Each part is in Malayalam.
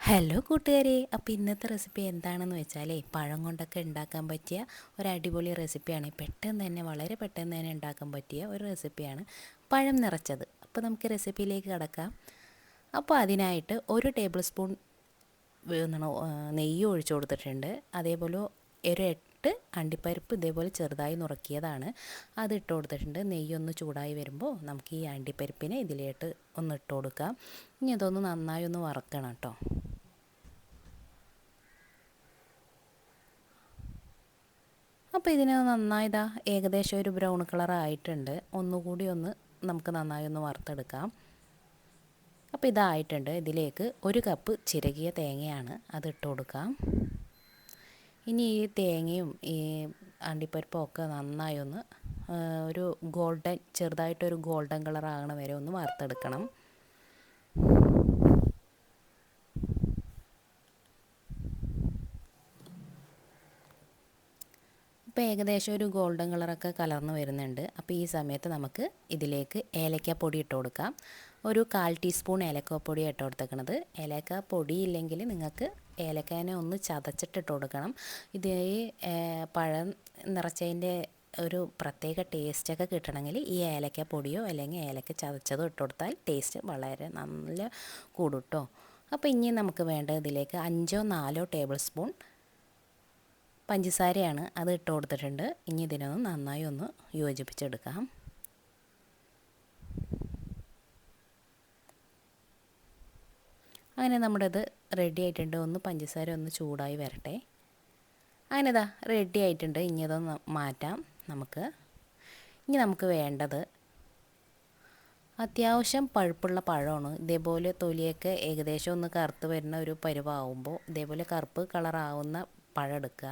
ഹലോ കൂട്ടുകാരെ, അപ്പോൾ ഇന്നത്തെ റെസിപ്പി എന്താണെന്ന് വെച്ചാൽ പഴം കൊണ്ടൊക്കെ ഉണ്ടാക്കാൻ പറ്റിയ ഒരു അടിപൊളി റെസിപ്പിയാണ്. പെട്ടെന്ന് തന്നെ വളരെ പെട്ടെന്ന് തന്നെ ഉണ്ടാക്കാൻ പറ്റിയ ഒരു റെസിപ്പിയാണ് പഴം നിറച്ചത്. അപ്പോൾ നമുക്ക് റെസിപ്പിയിലേക്ക് കടക്കാം. അപ്പോൾ അതിനായിട്ട് ഒരു ടേബിൾ സ്പൂൺ നെയ്യ് ഒഴിച്ചു കൊടുത്തിട്ടുണ്ട്. അതേപോലെ ഒരു 8 അണ്ടിപ്പരിപ്പ് ഇതേപോലെ ചെറുതായി നുറുക്കിയതാണ്, അത് ഇട്ട് കൊടുത്തിട്ടുണ്ട്. നെയ്യൊന്ന് ചൂടായി വരുമ്പോൾ നമുക്ക് ഈ അണ്ടിപ്പരിപ്പിനെ ഇതിലേക്ക് ഒന്ന് ഇട്ട് കൊടുക്കാം. ഇനി അതൊന്ന് നന്നായി ഒന്ന് വറക്കണം കേട്ടോ. അപ്പോൾ ഇതിന് നന്നായി ഏകദേശം ഒരു ബ്രൗൺ കളർ ആയിട്ടുണ്ട്. ഒന്നുകൂടി നമുക്ക് നന്നായി ഒന്ന് വറുത്തെടുക്കാം. അപ്പോൾ ഇതായിട്ടുണ്ട്. ഇതിലേക്ക് ഒരു കപ്പ് ചിരകിയ തേങ്ങയാണ്, അത് ഇട്ട് കൊടുക്കാം. ഇനി ഈ തേങ്ങയും ഈ അണ്ടിപ്പരിപ്പും ഒക്കെ നന്നായി ഒരു ചെറുതായിട്ടൊരു ഗോൾഡൻ കളർ ആകണ വരെ ഒന്ന് വറുത്തെടുക്കണം. ഇപ്പോൾ ഏകദേശം ഒരു ഗോൾഡൻ കളറൊക്കെ കലർന്ന് വരുന്നുണ്ട്. അപ്പോൾ ഈ സമയത്ത് നമുക്ക് ഇതിലേക്ക് ഏലക്കാപ്പൊടി ഇട്ട് കൊടുക്കാം. ഒരു 1/4 ടീസ്പൂൺ ഏലക്കാപ്പൊടി ഇട്ട് കൊടുത്തേക്കണത്. ഏലക്കാപ്പൊടി ഇല്ലെങ്കിൽ നിങ്ങൾക്ക് ഏലക്കാനെ ഒന്ന് ചതച്ചിട്ടിട്ട് കൊടുക്കണം. ഇത് പഴം നിറച്ചതിൻ്റെ ഒരു പ്രത്യേക ടേസ്റ്റൊക്കെ കിട്ടണമെങ്കിൽ ഈ ഏലക്കാപ്പൊടിയോ അല്ലെങ്കിൽ ഏലക്ക ചതച്ചതോ ഇട്ട് കൊടുത്താൽ ടേസ്റ്റ് വളരെ നല്ല കൂടും കേട്ടോ. അപ്പോൾ ഇനി നമുക്ക് വേണ്ടത് ഇതിലേക്ക് 5-4 ടേബിൾ സ്പൂൺ പഞ്ചസാരയാണ്, അത് ഇട്ട് കൊടുത്തിട്ടുണ്ട്. ഇനി ഇതിനൊന്ന് നന്നായി ഒന്ന് യോജിപ്പിച്ചെടുക്കാം. അങ്ങനെ നമ്മുടെ ഇത് റെഡി ആയിട്ടുണ്ട്. പഞ്ചസാര ഒന്ന് ചൂടായി വരട്ടെ. അങ്ങനെ റെഡി ആയിട്ടുണ്ട്. ഇനി അതൊന്ന് മാറ്റാം നമുക്ക്. ഇനി നമുക്ക് വേണ്ടത് അത്യാവശ്യം പഴുപ്പുള്ള പഴമാണ്. ഇതേപോലെ തൊലിയൊക്കെ ഏകദേശം ഒന്ന് കറുത്ത് വരുന്ന ഒരു പരുവാകുമ്പോൾ ഇതേപോലെ കറുപ്പ് കളറാവുന്ന പഴം എടുക്കുക.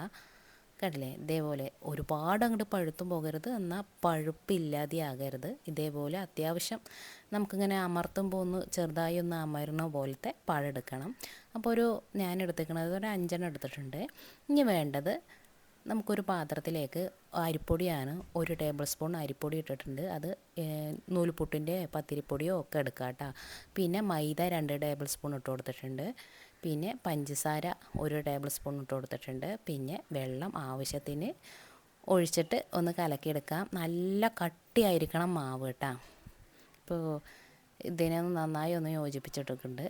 കണ്ടില്ലേ, ഇതേപോലെ ഒരുപാട് അങ്ങോട്ട് പഴുത്തും പോകരുത്, എന്നാൽ പഴുപ്പില്ലാതെ ആകരുത്. ഇതേപോലെ അത്യാവശ്യം നമുക്കിങ്ങനെ അമർത്തുമ്പോൾ ചെറുതായി അമരണ പോലത്തെ പഴം എടുക്കണം. അപ്പോൾ ഞാൻ എടുത്തേക്കണത് ഒരു 5 എടുത്തിട്ടുണ്ട്. ഇനി വേണ്ടത് നമുക്കൊരു പാത്രത്തിലേക്ക് അരിപ്പൊടിയാണ്, 1 ടേബിൾ സ്പൂൺ അരിപ്പൊടി ഇട്ടിട്ടുണ്ട്. അത് നൂൽപുട്ടിൻ്റെ പത്തിരിപ്പൊടിയോ ഒക്കെ എടുക്കാം കേട്ടോ. പിന്നെ മൈദ 2 ടേബിൾ സ്പൂൺ ഇട്ട് കൊടുത്തിട്ടുണ്ട്. പിന്നെ പഞ്ചസാര 1 ടേബിൾ സ്പൂൺ ഇട്ട് കൊടുത്തിട്ടുണ്ട്. പിന്നെ വെള്ളം ആവശ്യത്തിന് ഒഴിച്ചിട്ട് ഒന്ന് കലക്കിയെടുക്കാം. നല്ല കട്ടിയായിരിക്കണം മാവ് കേട്ടോ. ഇപ്പോൾ ഇതിനെ നന്നായി യോജിപ്പിച്ചിട്ടുണ്ട്.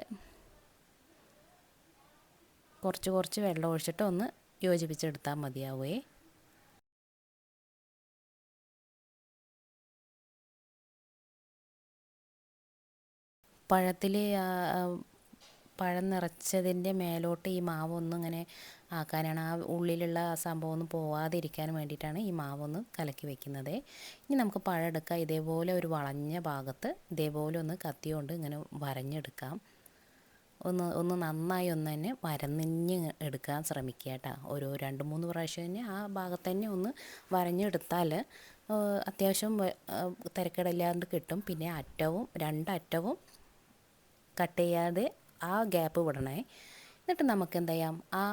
കുറച്ച് വെള്ളം ഒഴിച്ചിട്ട് യോജിപ്പിച്ചെടുത്താൽ മതിയാവേ. പഴം നിറച്ചതിൻ്റെ മേലോട്ട് ഈ മാവൊന്നിങ്ങനെ ആക്കാനാണ്, ആ ഉള്ളിലുള്ള ആ സംഭവം പോവാതിരിക്കാൻ വേണ്ടിയിട്ടാണ് ഈ മാവൊന്ന് കലക്കി വെക്കുന്നത്. ഇനി നമുക്ക് പഴം എടുക്കാം. ഇതേപോലെ ഒരു വളഞ്ഞ ഭാഗത്ത് ഇതേപോലെ കത്തി കൊണ്ട് ഇങ്ങനെ വരഞ്ഞെടുക്കാം. നന്നായി തന്നെ വരഞ്ഞ് എടുക്കാൻ ശ്രമിക്കുക കേട്ടോ. ഒരു 2-3 പ്രാവശ്യം തന്നെ ആ ഭാഗത്ത് തന്നെ വരഞ്ഞെടുത്താൽ അത്യാവശ്യം തിരക്കേടില്ലാണ്ട് കിട്ടും. പിന്നെ 2 അറ്റവും കട്ട് ചെയ്യാതെ ആ ഗ്യാപ്പ് വിടണേ. എന്നിട്ട് നമുക്ക് എന്ത് ചെയ്യാം, ആ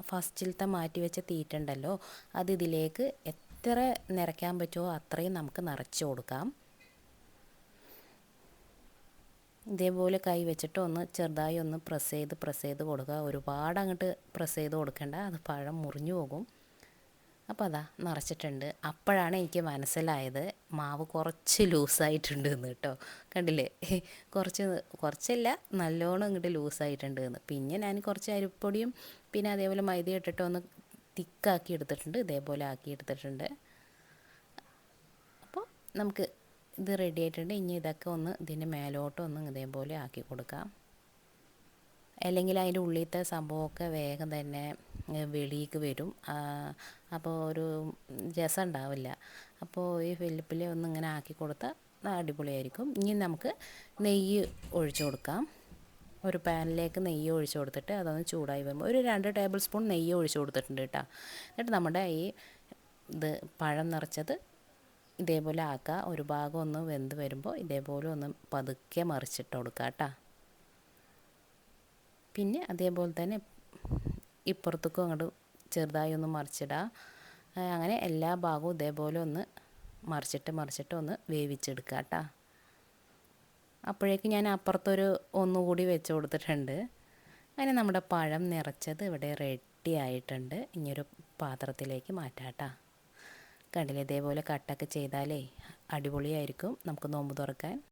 ഫസ്റ്റിലത്തെ മാറ്റി വെച്ച തീറ്റുണ്ടല്ലോ, അത് ഇതിലേക്ക് എത്ര നിറയ്ക്കാൻ പറ്റുമോ അത്രയും നമുക്ക് നിറച്ച് കൊടുക്കാം. ഇതേപോലെ കൈ വെച്ചിട്ട് ചെറുതായി പ്രസ് ചെയ്ത് കൊടുക്കുക. ഒരുപാട് അങ്ങോട്ട് പ്രസ് ചെയ്ത് കൊടുക്കേണ്ട, അത് പഴം മുറിഞ്ഞു പോകും. അപ്പോൾ നിറച്ചിട്ടുണ്ട്. അപ്പോഴാണ് എനിക്ക് മനസ്സിലായത് മാവ് കുറച്ച് ലൂസായിട്ടുണ്ട് എന്ന് കേട്ടോ. കണ്ടില്ലേ, കുറച്ചല്ല, നല്ലോണം ഇങ്ങോട്ട് ലൂസായിട്ടുണ്ട് എന്ന്. പിന്നെ ഞാൻ കുറച്ച് അരിപ്പൊടിയും പിന്നെ അതേപോലെ മൈദ ഇട്ടിട്ട് തിക്കാക്കി എടുത്തിട്ടുണ്ട്. ഇതേപോലെ ആക്കി എടുത്തിട്ടുണ്ട്. അപ്പോൾ നമുക്ക് ഇത് റെഡി ആയിട്ടുണ്ട്. ഇനി ഇതൊക്കെ ഇതിൻ്റെ മേലോട്ട് ഇതേപോലെ ആക്കി കൊടുക്കാം. അല്ലെങ്കിൽ അതിൻ്റെ ഉള്ളിലത്തെ സംഭവമൊക്കെ വേഗം തന്നെ വെളിയിലേക്ക് വരും. അപ്പോൾ ഒരു രസം ഉണ്ടാവില്ല. അപ്പോൾ ഈ ഫിലിപ്പിൽ ഇങ്ങനെ ആക്കി കൊടുത്താൽ അടിപൊളിയായിരിക്കും. ഇനി നമുക്ക് നെയ്യ് ഒഴിച്ചു കൊടുക്കാം. ഒരു പാനിലേക്ക് നെയ്യ് ഒഴിച്ചു കൊടുത്തിട്ട് അതൊന്ന് ചൂടായി വരുമ്പോൾ ഒരു 2 ടേബിൾ സ്പൂൺ നെയ്യ് ഒഴിച്ചു കൊടുത്തിട്ടുണ്ട് കേട്ടോ. എന്നിട്ട് നമ്മുടെ പഴം നിറച്ചത് ഇതേപോലെ ആക്കുക. ഒരു ഭാഗം വെന്ത് വരുമ്പോൾ ഇതേപോലെ പതുക്കെ മറിച്ചിട്ട് കൊടുക്കുക കേട്ടോ. പിന്നെ അതേപോലെ തന്നെ ഇപ്പുറത്തേക്കും അങ്ങോട്ട് ചെറുതായി മറിച്ചിടുക. അങ്ങനെ എല്ലാ ഭാഗവും ഇതേപോലെ മറിച്ചിട്ട് വേവിച്ചെടുക്കുക കേട്ടോ. അപ്പോഴേക്കും ഞാൻ അപ്പുറത്തൊരു ഒന്നുകൂടി വെച്ച് കൊടുത്തിട്ടുണ്ട്. അങ്ങനെ നമ്മുടെ പഴം നിറച്ചത് ഇവിടെ റെഡി ആയിട്ടുണ്ട്. ഇനിയൊരു പാത്രത്തിലേക്ക് മാറ്റാം കേട്ടോ. കണ്ടില്ലേ, ഇതേപോലെ കട്ടൊക്കെ ചെയ്താലേ അടിപൊളിയായിരിക്കും നമുക്ക് നോമ്പ് തുറക്കാൻ.